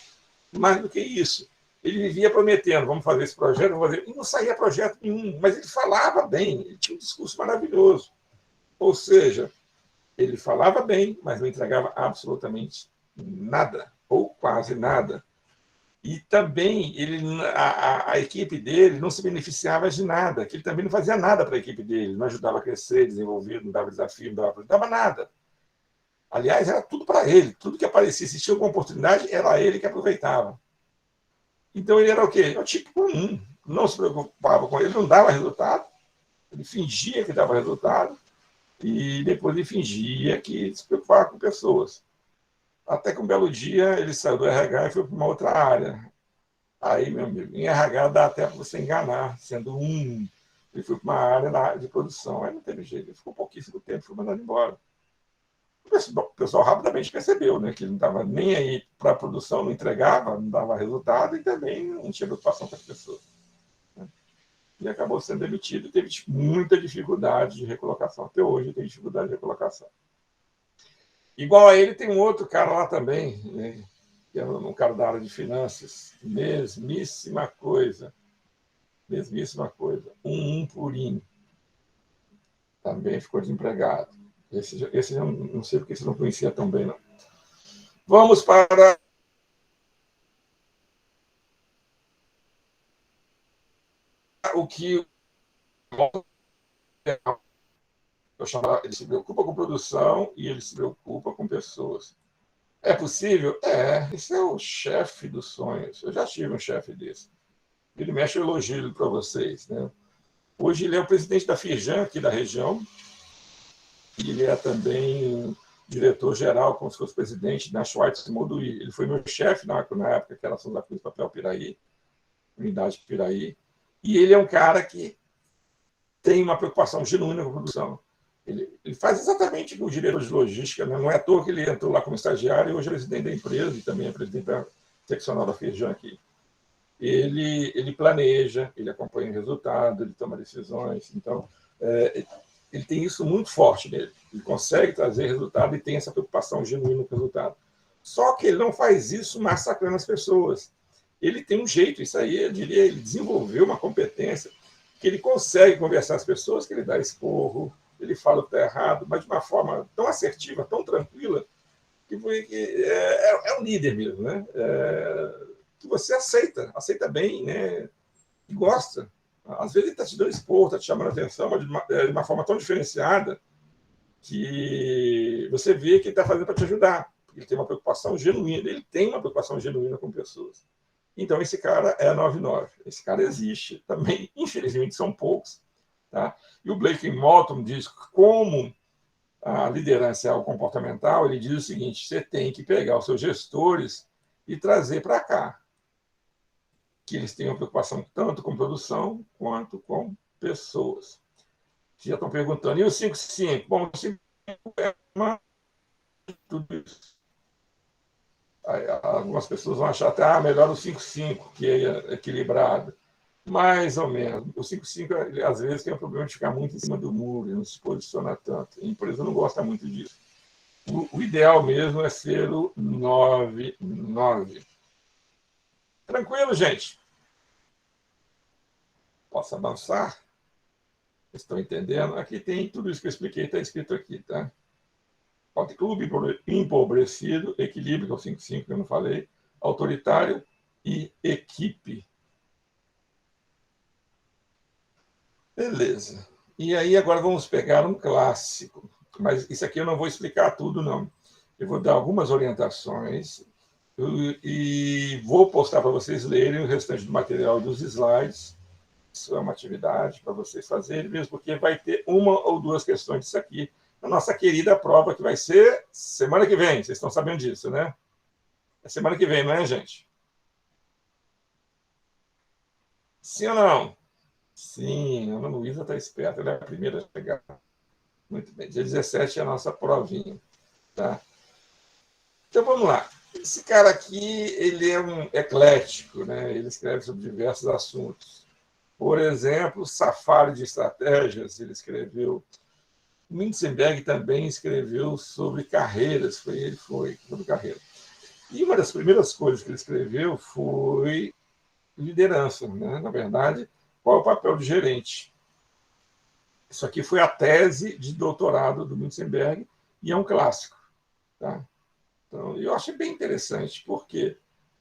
Mais do que isso. Ele vivia prometendo, vamos fazer esse projeto, vamos fazer. E não saía projeto nenhum, mas ele falava bem, ele tinha um discurso maravilhoso. Ou seja, ele falava bem, mas não entregava absolutamente nada, ou quase nada. E também a equipe dele não se beneficiava de nada, que ele também não fazia nada para a equipe dele, não ajudava a crescer, desenvolver, não dava desafio, não dava nada. Aliás, era tudo para ele, tudo que aparecia, se tinha alguma oportunidade, era ele que aproveitava. Então ele era o quê? É o tipo comum, não se preocupava com ele, não dava resultado, ele fingia que dava resultado, e depois ele fingia que se preocupava com pessoas. Até que um belo dia ele saiu do RH e foi para uma outra área. Aí, meu amigo, em RH dá até para você enganar, sendo ele foi para uma área de produção. Aí não teve jeito, ele ficou pouquíssimo tempo, foi mandado embora. O pessoal rapidamente percebeu, né, que ele não estava nem aí para a produção, não entregava, não dava resultado e também não tinha preocupação com as pessoas. Né? E acabou sendo demitido e teve muita dificuldade de recolocação. Até hoje tem dificuldade de recolocação. Igual a ele, tem um outro cara lá também, né, que é um cara da área de finanças. Mesmíssima coisa. Mesmíssima coisa. Um purinho. Também ficou desempregado. Esse eu não sei porque você não conhecia tão bem, não. Vamos para o que eu chamo, ele se preocupa com produção e ele se preocupa com pessoas. É possível? É. Esse é o chefe dos sonhos. Eu já tive um chefe desse. Ele mexe o elogio para vocês. Né? Hoje ele é o presidente da Firjan, aqui da região, e ele é também diretor-geral, como se fosse presidente da Schwartz Moduí. Ele foi meu chefe na época que era Santa Cruz Papel Piraí, unidade Piraí. E ele é um cara que tem uma preocupação genuína com a produção. Ele faz exatamente o que o diretor de logística, né? Não é à toa que ele entrou lá como estagiário e hoje é presidente da empresa e também é presidente da seccional da Firjan aqui. Ele planeja, ele acompanha o resultado, ele toma decisões. Então, ele tem isso muito forte nele. Ele consegue trazer resultado e tem essa preocupação genuína com o resultado. Só que ele não faz isso massacrando as pessoas. Ele tem um jeito, isso aí, eu diria, ele desenvolveu uma competência que ele consegue conversar com as pessoas, que ele dá esporro, ele fala o que está errado, mas de uma forma tão assertiva, tão tranquila, que é um líder mesmo, né? Que você aceita bem, né? E gosta. Às vezes ele está te dando esporro, está te chamando a atenção, mas de uma forma tão diferenciada que você vê que ele está fazendo para te ajudar. Ele tem uma preocupação genuína, ele tem uma preocupação genuína com pessoas. Então, esse cara é a 99. Esse cara existe também, infelizmente, são poucos. Tá? E o Blake Moulton diz como a liderança é algo comportamental, ele diz o seguinte: você tem que pegar os seus gestores e trazer para cá, que eles tenham preocupação tanto com produção quanto com pessoas. Já estão perguntando, e o 5-5? Bom, o 5 é uma tudo isso. Aí, algumas pessoas vão achar até melhor o 5-5, que é equilibrado. Mais ou menos. O 5-5, às vezes, tem um problema de ficar muito em cima do muro, e não se posiciona tanto. A empresa não gosta muito disso. O ideal mesmo é ser o 9-9. Tranquilo, gente? Posso avançar? Estão entendendo? Aqui tem tudo isso que eu expliquei, está escrito aqui, tá? Clube empobrecido, equilíbrio, que é o 5-5 que eu não falei, autoritário e equipe. Beleza. E aí agora vamos pegar um clássico. Mas isso aqui eu não vou explicar tudo, não. Eu vou dar algumas orientações e vou postar para vocês lerem o restante do material dos slides. Isso é uma atividade para vocês fazerem, mesmo porque vai ter uma ou duas questões disso aqui na nossa querida prova, que vai ser semana que vem. Vocês estão sabendo disso, né? É semana que vem, não é, gente? Sim ou não? Sim, a Ana Luísa está esperta, ela é a primeira a chegar. Muito bem, dia 17 é a nossa provinha. Tá? Então, vamos lá. Esse cara aqui, ele é um eclético, né? Ele escreve sobre diversos assuntos. Por exemplo, Safari de Estratégias, ele escreveu. Mintzenberg também escreveu sobre carreiras, foi sobre carreira. E uma das primeiras coisas que ele escreveu foi liderança, né? Na verdade, qual é o papel do gerente. Isso aqui foi a tese de doutorado do Mintzenberg e é um clássico. Tá? Então, eu achei bem interessante, porque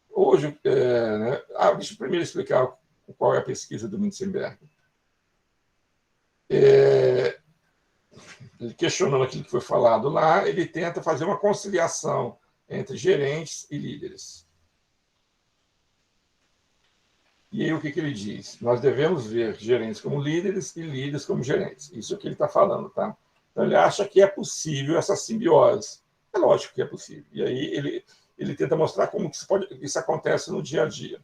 hoje... né? Deixa eu primeiro explicar qual é a pesquisa do Mintzenberg. Ele questionando aquilo que foi falado lá, ele tenta fazer uma conciliação entre gerentes e líderes. E aí o que ele diz? Nós devemos ver gerentes como líderes e líderes como gerentes. Isso é o que ele está falando, tá? Então ele acha que é possível essa simbiose. É lógico que é possível. E aí ele tenta mostrar como que isso acontece no dia a dia.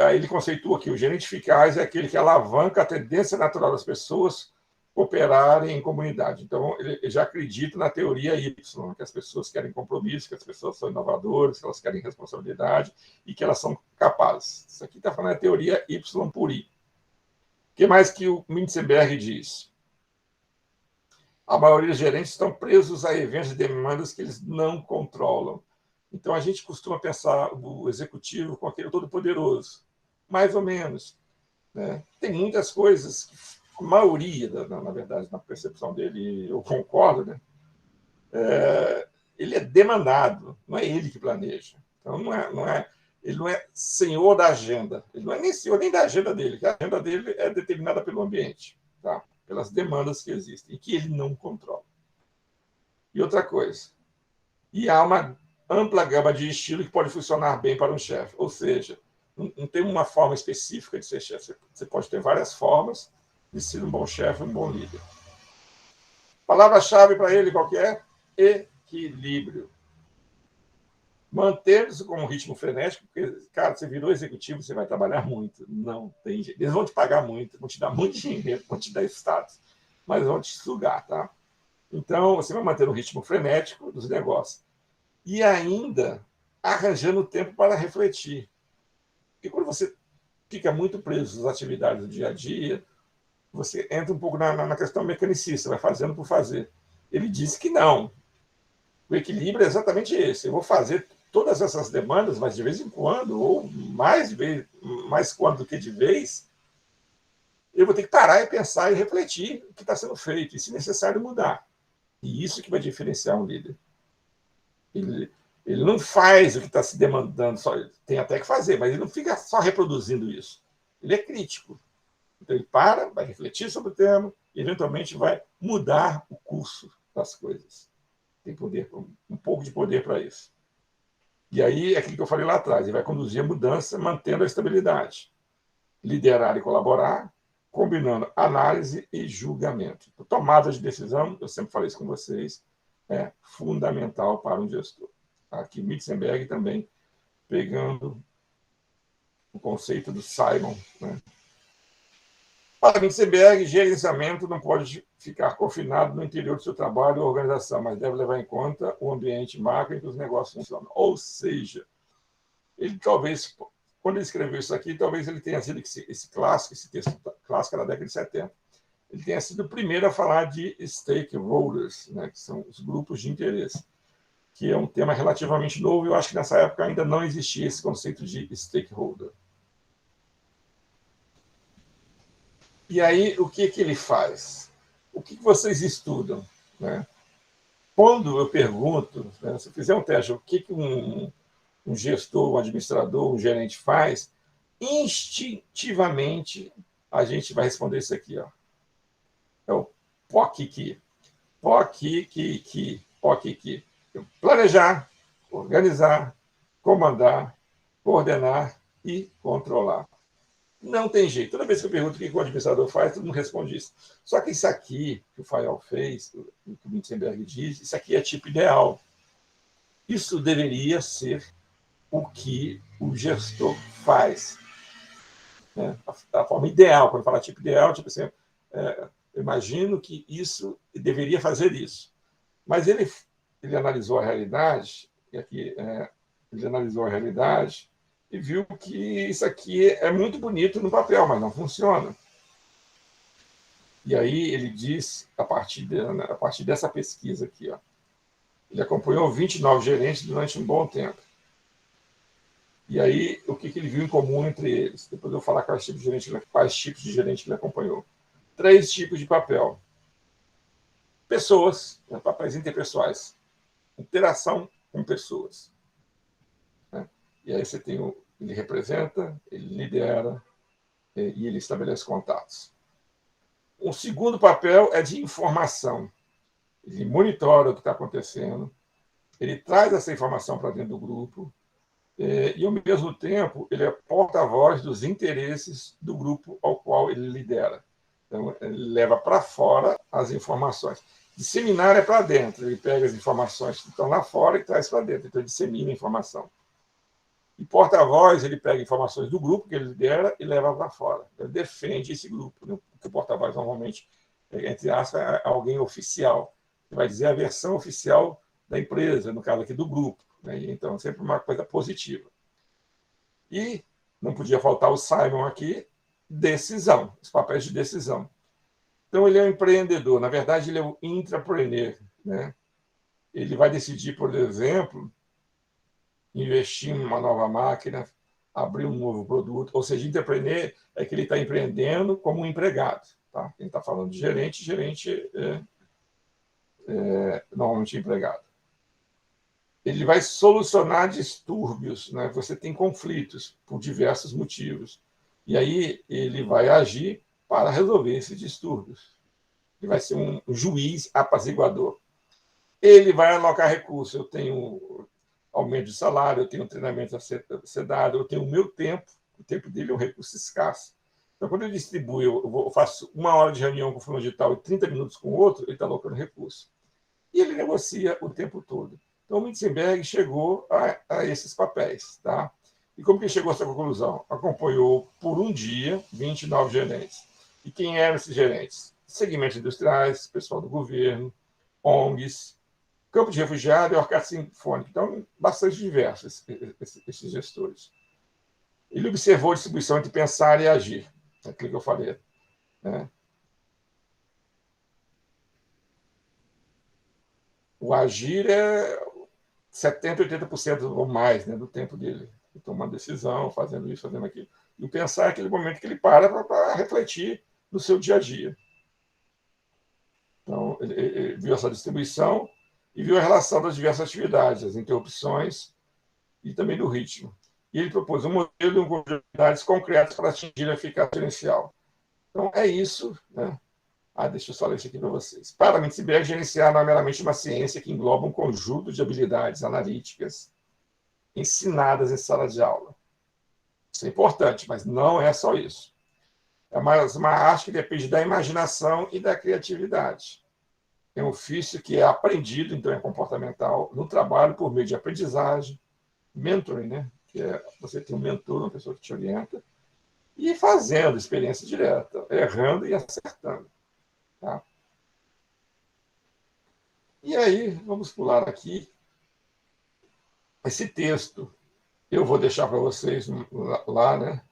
Aí ele conceitua que o gerente eficaz é aquele que alavanca a tendência natural das pessoas cooperarem em comunidade. Então, ele já acredita na teoria Y, que as pessoas querem compromisso, que as pessoas são inovadoras, que elas querem responsabilidade e que elas são capazes. Isso aqui está falando da teoria Y por I. O que mais que o Mintzenberg diz? A maioria dos gerentes estão presos a eventos e demandas que eles não controlam. Então, a gente costuma pensar o executivo com aquele todo-poderoso. Mais ou menos. Né? Tem muitas coisas que a maioria, na verdade, na percepção dele, eu concordo, né? Ele é demandado, não é ele que planeja. Então, ele não é senhor da agenda. Ele não é nem senhor nem da agenda dele, que a agenda dele é determinada pelo ambiente, tá? Pelas demandas que existem, e que ele não controla. E outra coisa, e há uma ampla gama de estilo que pode funcionar bem para um chefe, ou seja, não tem uma forma específica de ser chefe, você pode ter várias formas de ser um bom chefe, um bom líder. Palavra-chave para ele qual que é? Equilíbrio. Manter-se com um ritmo frenético, porque, cara, você virou executivo, você vai trabalhar muito. Não tem jeito. Eles vão te pagar muito, vão te dar muito dinheiro, vão te dar status, mas vão te sugar, tá? Então, você vai manter um ritmo frenético dos negócios. E ainda arranjando tempo para refletir. Porque quando você fica muito preso às atividades do dia a dia, você entra um pouco na questão mecanicista, vai fazendo por fazer. Ele disse que não. O equilíbrio é exatamente esse. Eu vou fazer todas essas demandas, mas de vez em quando, ou mais quando do que de vez, eu vou ter que parar e pensar e refletir o que está sendo feito, e, se necessário, mudar. E isso que vai diferenciar um líder. Ele não faz o que está se demandando, tem até que fazer, mas ele não fica só reproduzindo isso. Ele é crítico. Então ele para, vai refletir sobre o tema e, eventualmente, vai mudar o curso das coisas. Tem poder, um pouco de poder para isso. E aí é aquilo que eu falei lá atrás, ele vai conduzir a mudança mantendo a estabilidade. Liderar e colaborar, combinando análise e julgamento. A tomada de decisão, eu sempre falei isso com vocês, é fundamental para um gestor. Aqui, Mintzenberg também pegando o conceito do Simon. Né? Para Mintzenberg, gerenciamento não pode ficar confinado no interior do seu trabalho ou organização, mas deve levar em conta o ambiente macro em que os negócios funcionam. Ou seja, ele talvez quando ele escreveu isso aqui, talvez ele tenha sido esse clássico, esse texto clássico da década de 70, ele tenha sido o primeiro a falar de stakeholders, né, que são os grupos de interesse, que é um tema relativamente novo, e eu acho que nessa época ainda não existia esse conceito de stakeholder. E aí, o que ele faz? O que vocês estudam? Né? Quando eu pergunto, né, se eu fizer um teste, o que um gestor, um administrador, um gerente faz, instintivamente a gente vai responder isso aqui. Ó. É o POC-KI. POC-KI. Planejar, organizar, comandar, coordenar e controlar. Não tem jeito. Toda vez que eu pergunto o que o administrador faz, todo mundo responde isso. Só que isso aqui que o Fayol fez, o que o Mintzenberg diz, isso aqui é tipo ideal. Isso deveria ser o que o gestor faz. Né? A forma ideal, quando fala tipo ideal, tipo assim, eu imagino que isso deveria fazer isso. Mas ele analisou a realidade, e aqui ele analisou a realidade e viu que isso aqui é muito bonito no papel, mas não funciona. E aí ele diz, a partir dessa pesquisa aqui, ó, ele acompanhou 29 gerentes durante um bom tempo. E aí, o que ele viu em comum entre eles? Depois eu vou falar quais tipos de gerente ele acompanhou. 3 tipos de papel. Pessoas, né, papéis interpessoais. Interação com pessoas. Né? E aí você tem ele representa, ele lidera e ele estabelece contatos. O segundo papel é de informação. Ele monitora o que está acontecendo, ele traz essa informação para dentro do grupo e, ao mesmo tempo, ele é porta-voz dos interesses do grupo ao qual ele lidera. Então, ele leva para fora as informações. Disseminar é para dentro, ele pega as informações que estão lá fora e traz para dentro, então ele dissemina a informação. E porta-voz, ele pega informações do grupo que ele lidera e leva para fora. Ele defende esse grupo. Né? Porque o porta-voz, normalmente, entre aspas, é alguém oficial, que vai dizer a versão oficial da empresa, no caso aqui do grupo. Né? Então, sempre uma coisa positiva. E não podia faltar o Simon aqui, decisão, os papéis de decisão. Então, ele é um empreendedor. Na verdade, ele é um intrapreneur. Né? Ele vai decidir, por exemplo, investir em uma nova máquina, abrir um novo produto. Ou seja, entrepreneur é que ele está empreendendo como um empregado. Tá? Quem está falando de gerente, normalmente empregado. Ele vai solucionar distúrbios. Né? Você tem conflitos por diversos motivos. E aí ele vai agir para resolver esses distúrbios. Ele vai ser um juiz apaziguador. Ele vai alocar recursos. Eu tenho aumento de salário, eu tenho treinamento a ser dado, eu tenho o meu tempo, o tempo dele é um recurso escasso. Então, quando ele distribui, eu faço 1 hora de reunião com o fulano de tal e 30 minutos com o outro, ele está alocando recurso. E ele negocia o tempo todo. Então, o Mintzenberg chegou a esses papéis. Tá? E como que ele chegou a essa conclusão? Acompanhou por um dia 29 gerentes. E quem eram esses gerentes? Segmentos industriais, pessoal do governo, ONGs, campo de refugiado e orquestra sinfônica. Então, bastante diversos esses gestores. Ele observou a distribuição entre pensar e agir. É aquilo que eu falei. Né? O agir é 70%, 80% ou mais, né, do tempo dele. Tomando decisão, fazendo isso, fazendo aquilo. E o pensar é aquele momento que ele para refletir no seu dia a dia. Então, ele viu essa distribuição e viu a relação das diversas atividades, as interrupções e também do ritmo. E ele propôs um modelo com atividades concretas para atingir a eficácia gerencial. Então, é isso. Né? Deixa eu só ler isso aqui para vocês. Para Mintzenberg, gerenciar não é meramente uma ciência que engloba um conjunto de habilidades analíticas ensinadas em sala de aula. Isso é importante, mas não é só isso. É uma arte que depende da imaginação e da criatividade. É um ofício que é aprendido, então é comportamental, no trabalho por meio de aprendizagem, mentoring, né? Que é você tem um mentor, uma pessoa que te orienta, e fazendo experiência direta, errando e acertando. Tá? E aí, vamos pular aqui esse texto Eu vou deixar para vocês lá, né?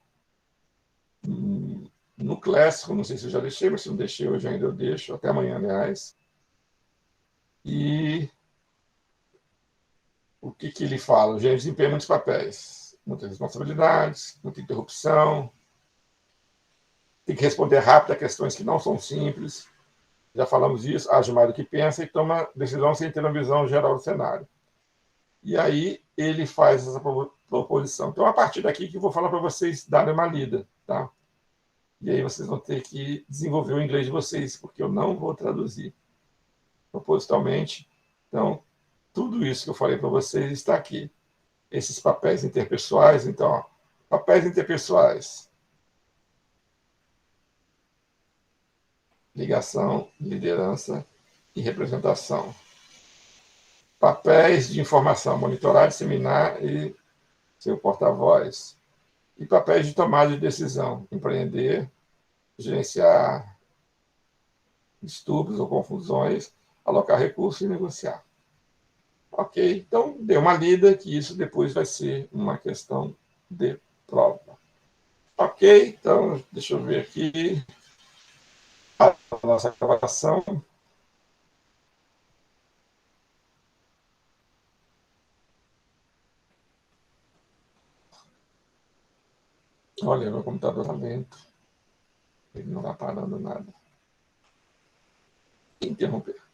No Clássico, não sei se eu já deixei, mas se não deixei hoje ainda eu deixo, até amanhã, aliás. E o que ele fala? O gênio desempenha muitos papéis, muitas responsabilidades, muita interrupção, tem que responder rápido a questões que não são simples, já falamos isso, age mais do que pensa e toma decisão sem ter uma visão geral do cenário. E aí ele faz essa proposição. Então, a partir daqui que eu vou falar para vocês darem uma lida, tá? E aí vocês vão ter que desenvolver o inglês de vocês, porque eu não vou traduzir propositalmente. Então, tudo isso que eu falei para vocês está aqui. Esses papéis interpessoais, então, ó, papéis interpessoais. Ligação, liderança e representação. Papéis de informação, monitorar, disseminar e ser o porta-voz. E papéis de tomada de decisão, empreender, gerenciar distúrbios ou confusões, alocar recursos e negociar. Ok, então dê uma lida que isso depois vai ser uma questão de prova. Ok, então deixa eu ver aqui a nossa gravação. Olha, meu computador está lento. Ele não está parando nada. Interromper.